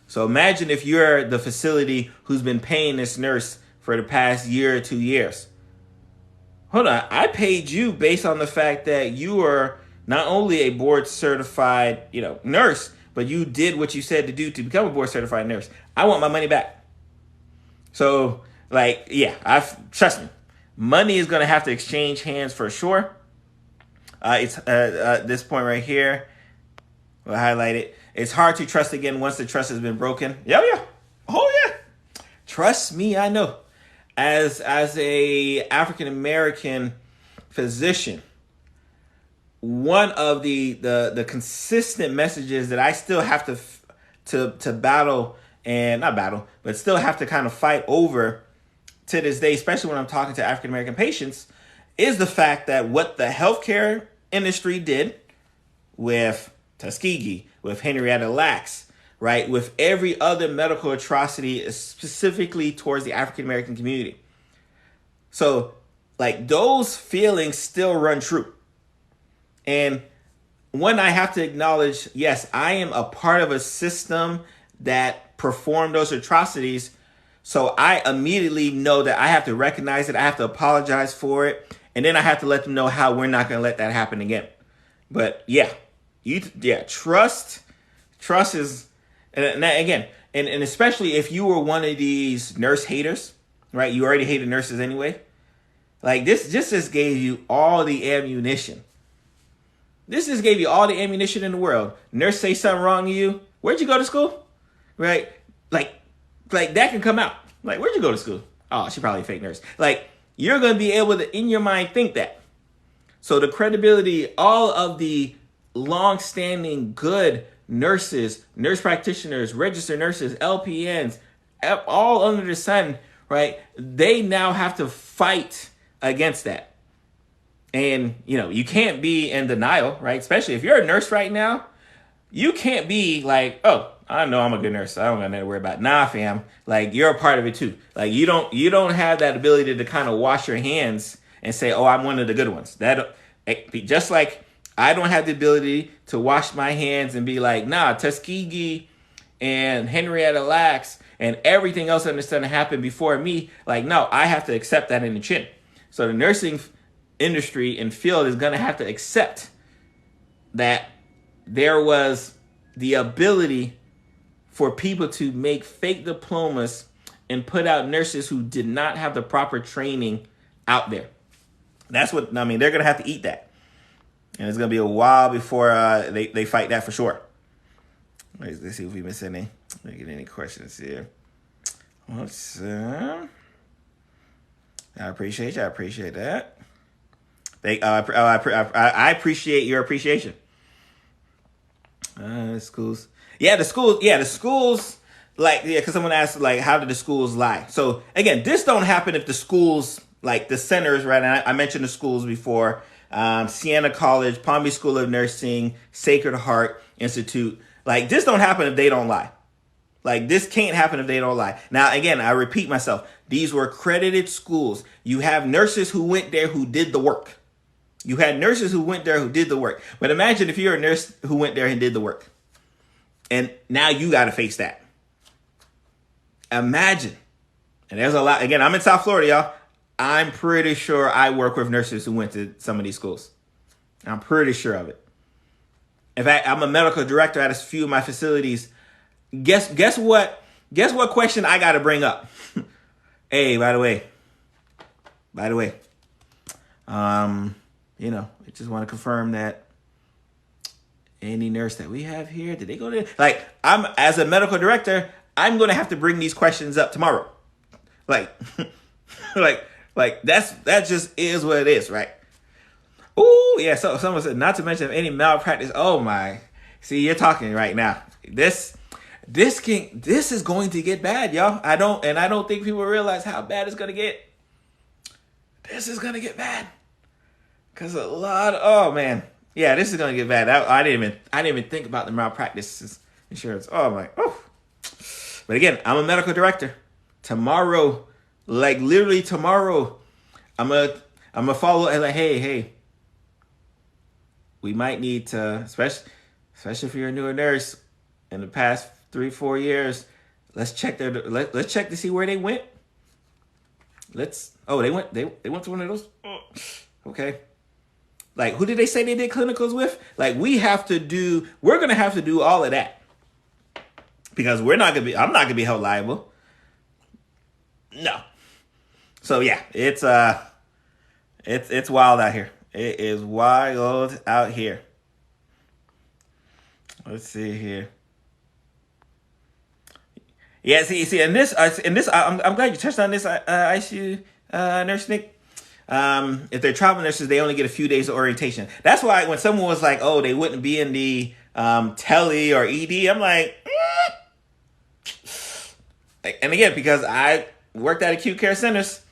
So imagine if you're the facility who's been paying this nurse for the past year or 2 years. Hold on, I paid you based on the fact that you are not only a board certified, nurse, but you did what you said to do to become a board certified nurse. I want my money back. So, trust me, money is going to have to exchange hands for sure. It's this point right here. We'll highlight it. It's hard to trust again once the trust has been broken. Yeah. Oh yeah. Trust me, I know. As a African American physician, one of the consistent messages that I still have to battle, and not battle, but still have to kind of fight over to this day, especially when I'm talking to African American patients, is the fact that what the healthcare industry did with Tuskegee, with Henrietta Lacks, right, with every other medical atrocity, specifically towards the African American community. So, those feelings still run true. And when I have to acknowledge, yes, I am a part of a system that performed those atrocities. So I immediately know that I have to recognize it. I have to apologize for it. And then I have to let them know how we're not going to let that happen again. But trust is, and again, and especially if you were one of these nurse haters, right? You already hated nurses anyway. This just gave you all the ammunition. This just gave you all the ammunition in the world. Nurse say something wrong to you. Where'd you go to school? Right? Like that can come out. Where'd you go to school? Oh, she probably a fake nurse. You're going to be able to, in your mind, think that. So the credibility, all of the long-standing good nurses, nurse practitioners, registered nurses, LPNs, all under the sun, right? They now have to fight against that. And, you can't be in denial, right? Especially if you're a nurse right now, you can't be oh, I know I'm a good nurse. I don't got nothing to worry about. Nah, fam. You're a part of it too. You don't have that ability to kind of wash your hands and say, oh, I'm one of the good ones. Just like I don't have the ability to wash my hands and be like, nah, Tuskegee and Henrietta Lacks and everything else that's going to happen before me. No, I have to accept that in the chin. So the nursing industry and field is going to have to accept that there was the ability for people to make fake diplomas and put out nurses who did not have the proper training out there. That's what, they're going to have to eat that. And it's going to be a while before they fight that for sure. Let's see if we've been sending. Let me get any questions here. I appreciate you. I appreciate that. I appreciate your appreciation. Schools. The schools. Because someone asked, how did the schools lie? So again, this don't happen if the schools, the centers, right? And I mentioned the schools before. Siena College, Palm Beach School of Nursing, Sacred Heart Institute. This don't happen if they don't lie. This can't happen if they don't lie. Now, again, I repeat myself. These were accredited schools. You have nurses who went there who did the work. You had nurses who went there who did the work. But imagine if you're a nurse who went there and did the work. And now you got to face that. Imagine. And there's a lot. Again, I'm in South Florida, y'all. I'm pretty sure I work with nurses who went to some of these schools. I'm pretty sure of it. In fact, I'm a medical director at a few of my facilities. Guess what? Guess what question I got to bring up? Hey, by the way, I just want to confirm that any nurse that we have here, did they go to, like, I'm, as a medical director, I'm going to have to bring these questions up tomorrow. Like, that just is what it is, right? Oh, yeah. So someone said, not to mention any malpractice. Oh my. See, you're talking right now. This is going to get bad, y'all. I don't think people realize how bad it's going to get. This is going to get bad. Cause oh man. Yeah, this is going to get bad. I didn't even think about the malpractice insurance. Oh my. Oh. But again, I'm a medical director. Tomorrow, like literally tomorrow, I'm gonna follow and like, hey, we might need to, especially if you're a newer nurse, in the past 3-4 years, let's check let's check to see where they went. They went to one of those. Oh, okay. Like, who did they say they did clinicals with? Like, we're gonna have to do all of that. Because I'm not gonna be held liable. No. So yeah, it's wild out here. It is wild out here. Let's see here. Yeah, see, and this, I'm glad you touched on this, ICU nurse Nick. If they're travel nurses, they only get a few days of orientation. That's why when someone was like, "Oh, they wouldn't be in the tele or ED," I'm like, And again, because I worked at acute care centers,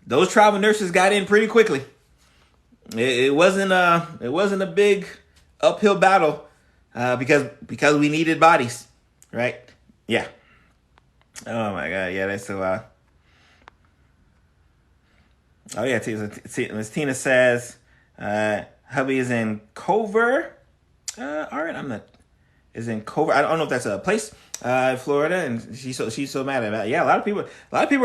those travel nurses got in pretty quickly. It wasn't a big uphill battle because we needed bodies, right? Yeah. Oh my God, yeah, that's so. Oh yeah, Miss Tina says, hubby is in Culver. All right, is in Culver. I don't know if that's a place in Florida, and she's so mad about it. Yeah, a lot of people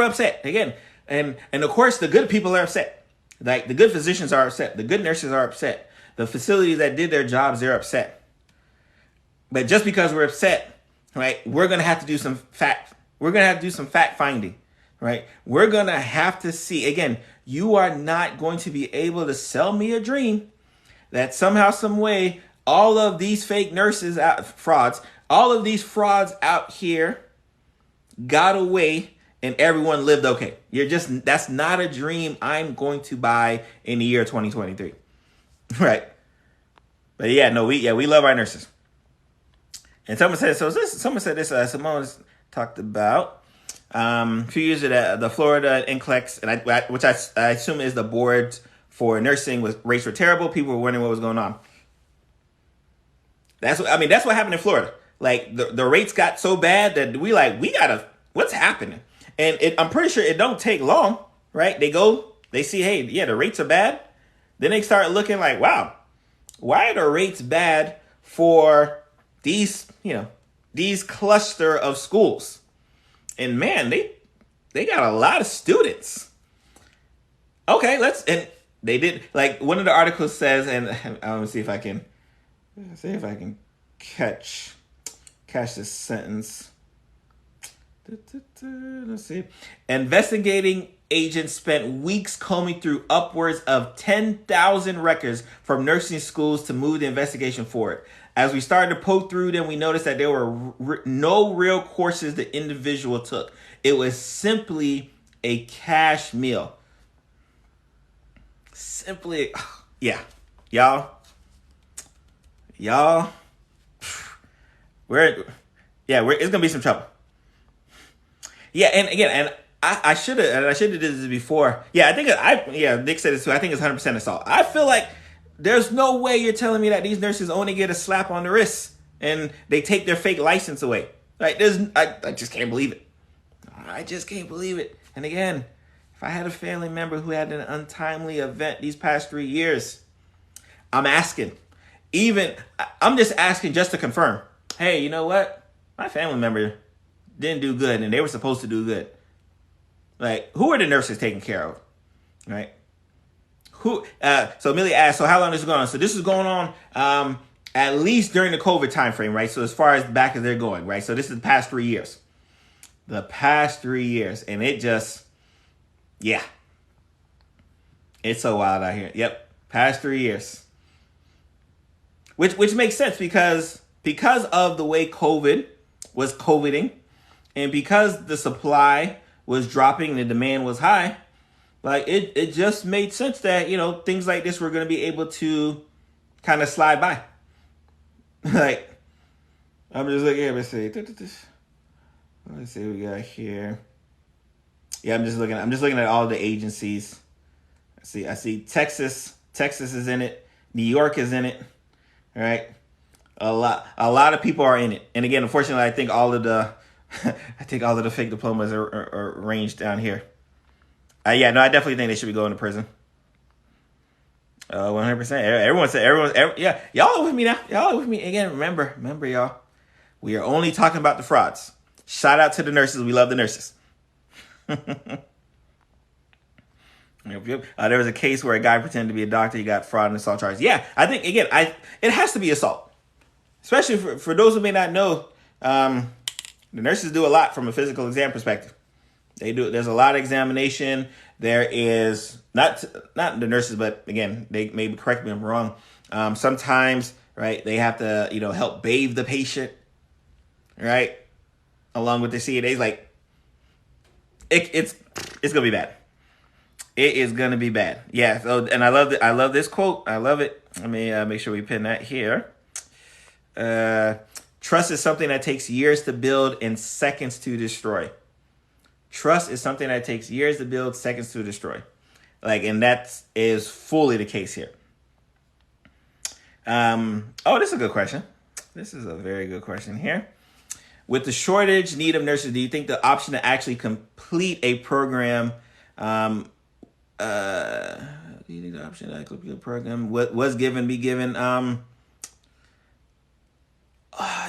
are upset again, and of course the good people are upset. Like the good physicians are upset, the good nurses are upset, the facilities that did their jobs, they're upset. But just because we're upset, right, we're gonna have to do some fact finding, right? We're gonna have to see again. You are not going to be able to sell me a dream that somehow, some way, all of these fake nurses all of these frauds out here got away and everyone lived okay. That's not a dream I'm going to buy in the year 2023. Right. But yeah, no, we love our nurses. And someone said this, Simone's talked about a few years ago, the Florida NCLEX, which I assume is the board for nursing, rates were terrible. People were wondering what was going on. That's what happened in Florida. Like the rates got so bad that what's happening? And I'm pretty sure it don't take long, right? They see, hey, yeah, the rates are bad. Then they start looking like, wow, why are the rates bad for these cluster of schools? And man, they got a lot of students. Okay, and they did, like one of the articles says, and I'm gonna see if I can catch this sentence. Let's see. Investigating agents spent weeks combing through upwards of 10,000 records from nursing schools to move the investigation forward. As we started to poke through them, we noticed that there were no real courses the individual took. It was simply a cash meal. Simply, yeah. Y'all, it's gonna be some trouble. Yeah, and again, I should have did this before. Yeah, Nick said this too. I think it's 100% assault. I feel like there's no way you're telling me that these nurses only get a slap on the wrist and they take their fake license away. Like, I just can't believe it. I just can't believe it. And again, if I had a family member who had an untimely event these past 3 years, I'm asking, I'm just asking just to confirm. Hey, you know what? My family member didn't do good, and they were supposed to do good. Like, who are the nurses taking care of, right? So Amelia asked, so how long is it going on? So this is going on at least during the COVID time frame, right? So as far as back as they're going, right? So this is the past 3 years. The past 3 years. And it just, yeah. It's so wild out here. Yep. Past 3 years. Which makes sense because of the way COVID was COVIDing, and because the supply was dropping and the demand was high, like it just made sense that, things like this were going to be able to kind of slide by. Like, I'm just looking at, let's see what we got here. Yeah, I'm just looking at all the agencies. I see Texas is in it. New York is in it. All right. A lot of people are in it. And again, unfortunately, I think all of the fake diplomas are arranged down here. I definitely think they should be going to prison. 100%. Yeah, y'all are with me now. Y'all are with me again. Remember, y'all. We are only talking about the frauds. Shout out to the nurses. We love the nurses. Yep. There was a case where a guy pretended to be a doctor. He got fraud and assault charges. Yeah, I think again, it has to be assault, especially for those who may not know. The nurses do a lot from a physical exam perspective. They do. There's a lot of examination. There is not the nurses, but again, they maybe correct me if I'm wrong. Sometimes, right, they have to help bathe the patient, right, along with the CNAs. Like it's gonna be bad. It is gonna be bad. Yeah. So, and I love this quote. I love it. Let me make sure we pin that here. Trust is something that takes years to build and seconds to destroy. Trust is something that takes years to build, seconds to destroy. And that is fully the case here. This is a good question. This is a very good question here. With the shortage need of nurses, do you think the option to actually complete a program, do you think the option to complete a program was given, be given?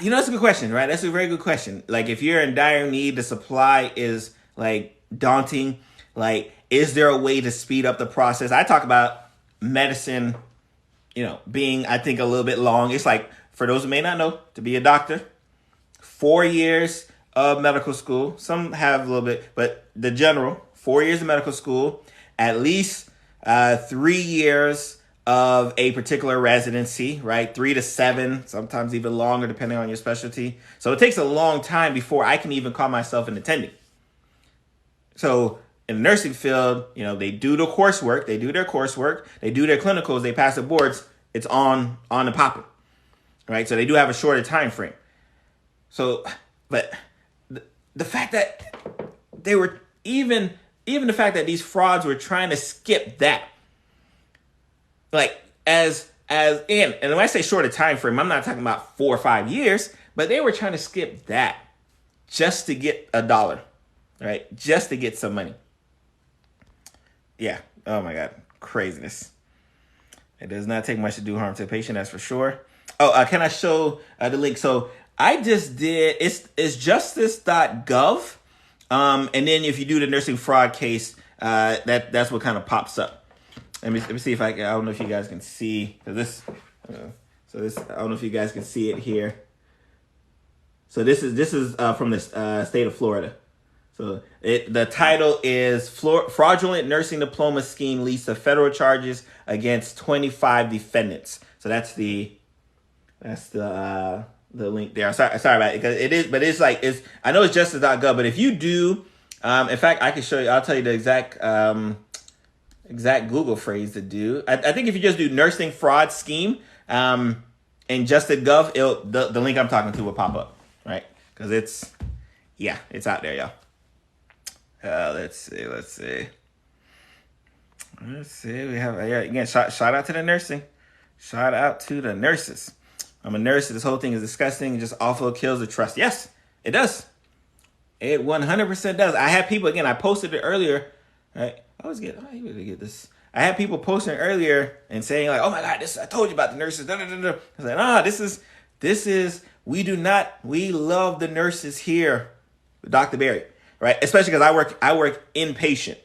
That's a good question, right? That's a very good question. Like, if you're in dire need, the supply is daunting. Is there a way to speed up the process? I talk about medicine, being, I think, a little bit long. It's like, for those who may not know, to be a doctor, 4 years of medical school. Some have a little bit, but the general, 4 years of medical school, at least 3 years of a particular residency, right? 3 to 7, sometimes even longer, depending on your specialty. So it takes a long time before I can even call myself an attending. So in the nursing field, they do the coursework, they do their coursework, they do their clinicals, they pass the boards, it's on and popping, right? So they do have a shorter time frame. So, but the fact that they were even the fact that these frauds were trying to skip that, and when I say shorter time frame, I'm not talking about 4 or 5 years, but they were trying to skip that just to get $1, right? Just to get some money. Yeah. Oh my God. Craziness. It does not take much to do harm to the patient, that's for sure. Can I show the link? So I just did, it's justice.gov. And then if you do the nursing fraud case, that's what kind of pops up. Let me see if I don't know if you guys can see this. I don't know if you guys can see it here. So this is from the state of Florida. So the title is Fraudulent Nursing Diploma Scheme Leads to Federal Charges Against 25 Defendants. So that's the link there. Sorry about it, because it's I know it's justice.gov, but if you do, in fact, I can show you. I'll tell you the exact Google phrase to do. I think if you just do nursing fraud scheme, and justice.gov, the link I'm talking to will pop up, right? Because it's out there, y'all. Let's see. We have again. Shout out to the nursing. Shout out to the nurses. I'm a nurse. This whole thing is disgusting. It just awful, kills the trust. Yes, it does. It 100% does. I have people, again, I posted it earlier. Right? I always get this. I had people posting earlier and saying like, "Oh my God, I told you about the nurses." Da, da, da, da. I was like, this is we love the nurses here, Dr. Barry, right? Especially because I work inpatient,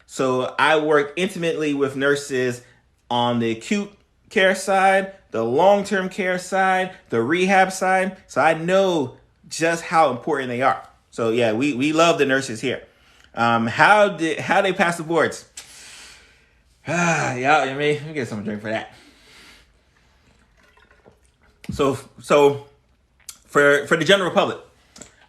so I work intimately with nurses on the acute care side, the long-term care side, the rehab side. So I know just how important they are. So yeah, we love the nurses here. How they pass the boards? Yeah, let me get some drink for that. So for the general public,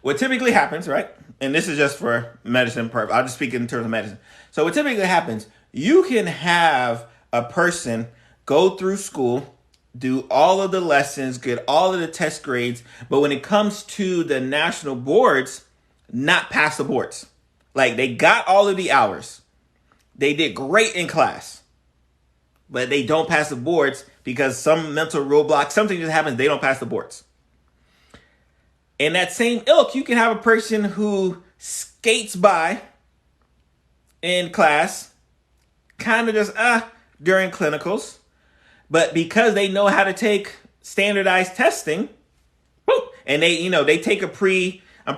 what typically happens, right? And this is just for medicine purpose. I'll just speak in terms of medicine. So what typically happens, you can have a person go through school, do all of the lessons, get all of the test grades, but when it comes to the national boards, not pass the boards. Like they got all of the hours. They did great in class, but they don't pass the boards because some mental roadblock, something just happens, they don't pass the boards. In that same ilk, you can have a person who skates by in class, kind of just during clinicals, but because they know how to take standardized testing, and they take a I'm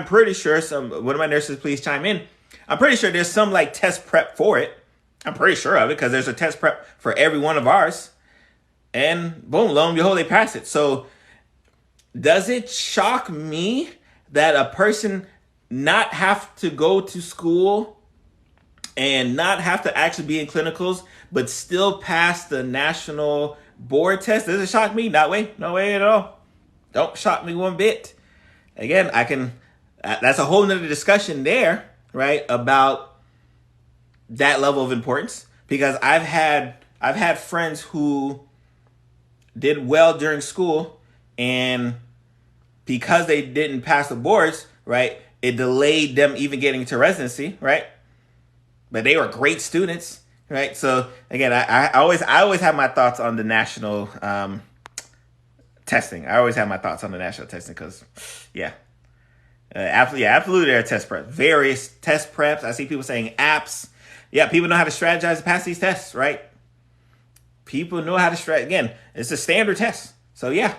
pretty sure one of my nurses, please chime in. I'm pretty sure there's some like test prep for it. I'm pretty sure of it because there's a test prep for every one of ours. And boom, lo and behold, they pass it. So does it shock me that a person not have to go to school and not have to actually be in clinicals, but still pass the national board test? Does it shock me? No way at all. Don't shock me one bit. Again, that's a whole nother discussion there, right? About that level of importance, because I've had friends who did well during school, and because they didn't pass the boards, right, it delayed them even getting to residency, right? But they were great students, right? So again, I always have my thoughts on the national testing. I always have my thoughts on the national testing because, absolutely there are test preps, various test preps. I see people saying apps. Yeah, people know how to strategize to pass these tests, right? People know how to strategize. Again, it's a standard test. So yeah,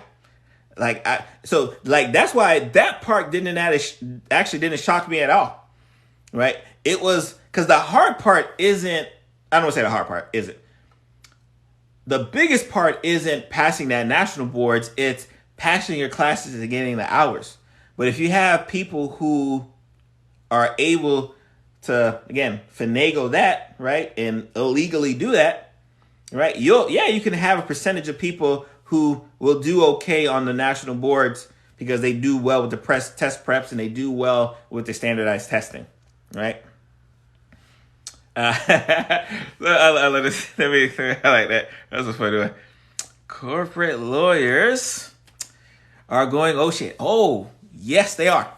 that's why that part didn't shock me at all, right? It was because the hard part isn't. I don't want to say the hard part isn't. The biggest part isn't passing that national boards. It's passing your classes and getting the hours. But if you have people who are able to, again, finagle that, right, and illegally do that, right, you can have a percentage of people who will do okay on the national boards because they do well with the test preps and they do well with the standardized testing, right? I love this. I like that. That's what's funny. Corporate lawyers are going, oh shit. Oh, yes, they are.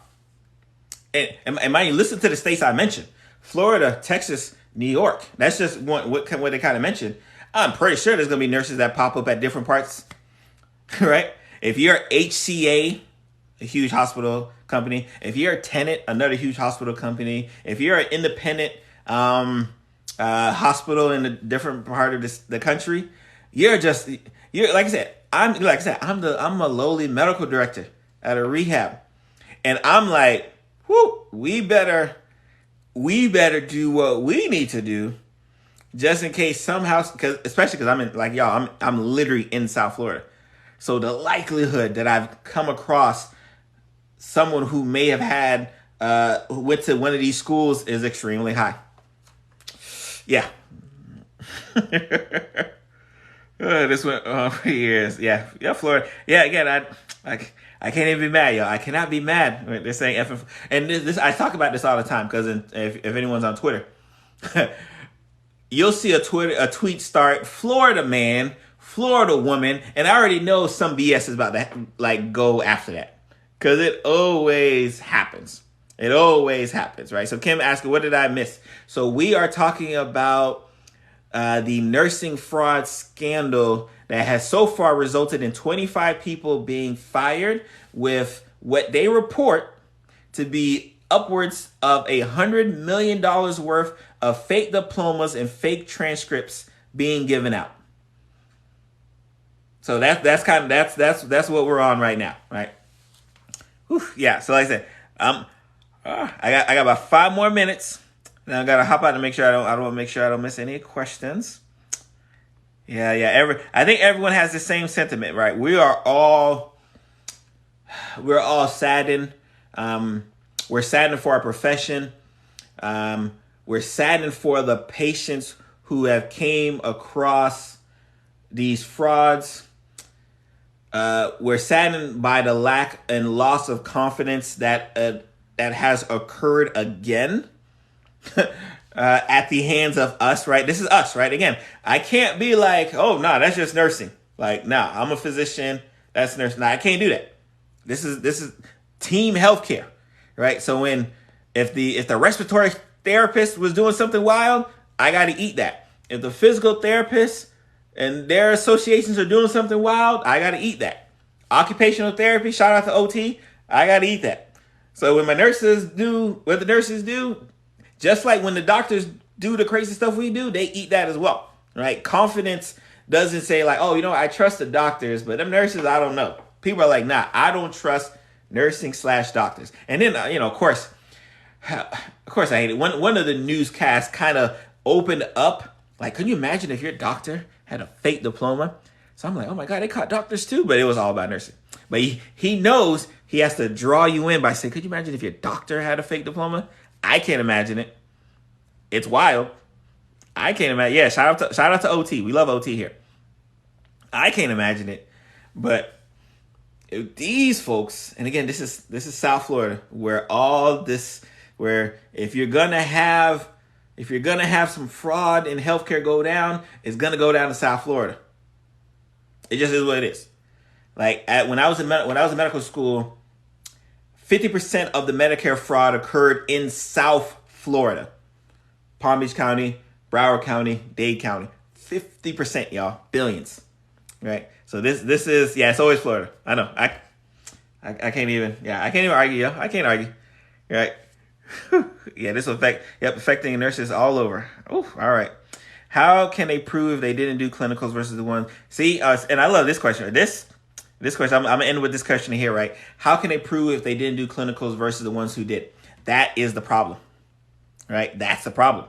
And mind you, listen to the states I mentioned. Florida, Texas, New York. That's just what they kind of mentioned. I'm pretty sure there's going to be nurses that pop up at different parts, right? If you're HCA, a huge hospital company. If you're a Tenet, another huge hospital company. If you're an independent hospital in a different part of the country, you're like I said, I'm a lowly medical director at a rehab, and I'm like, we better do what we need to do, just in case somehow, especially because I'm in, like y'all, I'm literally in South Florida, so the likelihood that I've come across someone who may have had went to one of these schools is extremely high. Yeah. This went on for years. Yeah, Florida. Yeah, again, I can't even be mad, y'all. I cannot be mad when they're saying F. And this I talk about this all the time because if anyone's on Twitter, you'll see a tweet start, Florida man, Florida woman, and I already know some BS is about to go after that because it always happens. It always happens, right? So Kim asked, what did I miss? So we are talking about the nursing fraud scandal that has so far resulted in 25 people being fired with what they report to be upwards of $100 million worth of fake diplomas and fake transcripts being given out. So that's what we're on right now, right? Whew, yeah. So like I said, I got about 5 more minutes. Now I gotta hop out to make sure I don't miss any questions. Yeah. I think everyone has the same sentiment, right? We're all saddened. We're saddened for our profession. We're saddened for the patients who have came across these frauds. We're saddened by the lack and loss of confidence that has occurred again at the hands of us, right? This is us, right? Again, I can't be like, oh, no, that's just nursing. Like, no, I'm a physician. That's nursing. No, I can't do that. This is team healthcare, right? So if the respiratory therapist was doing something wild, I got to eat that. If the physical therapist and their associations are doing something wild, I got to eat that. Occupational therapy, shout out to OT, I got to eat that. So when my nurses do what the nurses do, just like when the doctors do the crazy stuff we do, they eat that as well, right? Confidence doesn't say like, oh, I trust the doctors, but them nurses, I don't know. People are like, nah, I don't trust nursing/doctors. And then, of course, I hate it. One of the newscasts kind of opened up, like, can you imagine if your doctor had a fake diploma? So I'm like, oh my God, they caught doctors too, but it was all about nursing. But he knows he has to draw you in by saying, could you imagine if your doctor had a fake diploma? I can't imagine it. It's wild. I can't imagine. Yeah, shout out to OT. We love OT here. I can't imagine it. But these folks, and again, this is South Florida, where if you're gonna have some fraud in healthcare go down, it's gonna go down to South Florida. It just is what it is. Like when I was in medical school, 50% of the Medicare fraud occurred in South Florida, Palm Beach County, Broward County, Dade County. 50%, y'all, billions, right? So this is it's always Florida. I know. I can't even argue, yo. I can't argue, right? Yeah, this will affecting nurses all over. Oh, all right. How can they prove they didn't do clinicals versus the ones? See, and I love this question. This question, I'm gonna end with this question here, right? How can they prove if they didn't do clinicals versus the ones who did? That is the problem, right? That's the problem.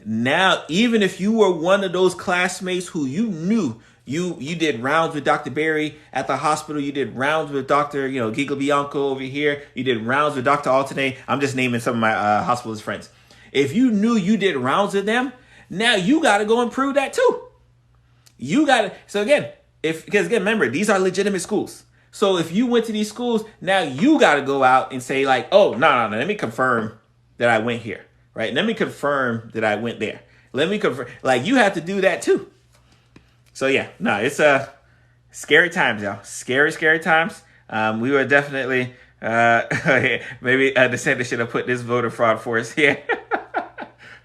Now, even if you were one of those classmates who you knew you did rounds with Dr. Berry at the hospital, you did rounds with Dr. Giga Bianco over here, you did rounds with Dr. Alternate. I'm just naming some of my hospitalist friends. If you knew you did rounds with them, now you got to go and prove that too. So again, because remember, these are legitimate schools. So if you went to these schools, now you got to go out and say like, oh, no, let me confirm that I went here, right? Let me confirm that I went there. Let me confirm, like you have to do that too. So yeah, no, it's scary times, y'all. Scary times. We were definitely, maybe DeSantis should have put this voter fraud for us here.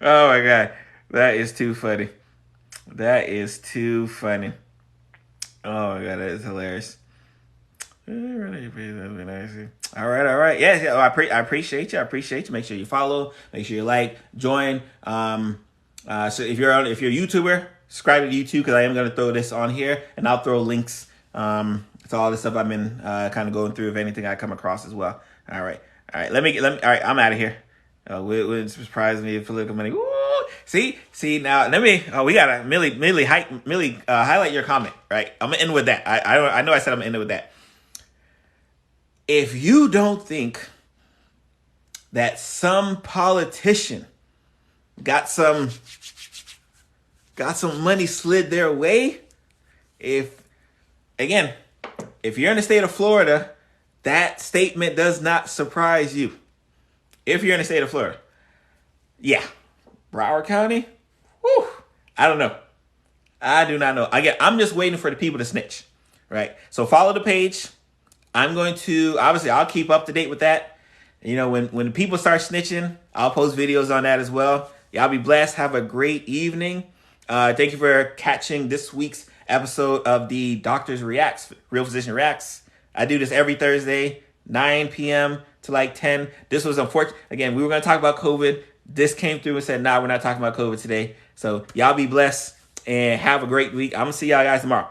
Oh my God. That is too funny. Oh my God, that is hilarious. All right. Yeah. I appreciate you. Make sure you follow. Make sure you like, join. So if you're a YouTuber, subscribe to YouTube because I am going to throw this on here, and I'll throw links to all the stuff I've been kind of going through if anything I come across as well. All right. Let me. All right. I'm out of here. Wouldn't surprise me if political money. Woo! See now. Let me. We gotta Millie highlight your comment. Right. I'm gonna end with that. I know I said I'm gonna end it with that. If you don't think that some politician got some money slid their way, if you're in the state of Florida, that statement does not surprise you. If you're in the state of Florida, yeah, Broward County, whew, I don't know. I do not know. I'm just waiting for the people to snitch, right? So follow the page. I'm going to, obviously, I'll keep up to date with that. When people start snitching, I'll post videos on that as well. Y'all be blessed. Have a great evening. Thank you for catching this week's episode of the Doctors Reacts, Real Physician Reacts. I do this every Thursday, 9 p.m. to like 10. This was unfortunate. Again, we were going to talk about COVID. this came through and said, nah, we're not talking about COVID today. So y'all be blessed and have a great week. I'm going to see y'all guys tomorrow.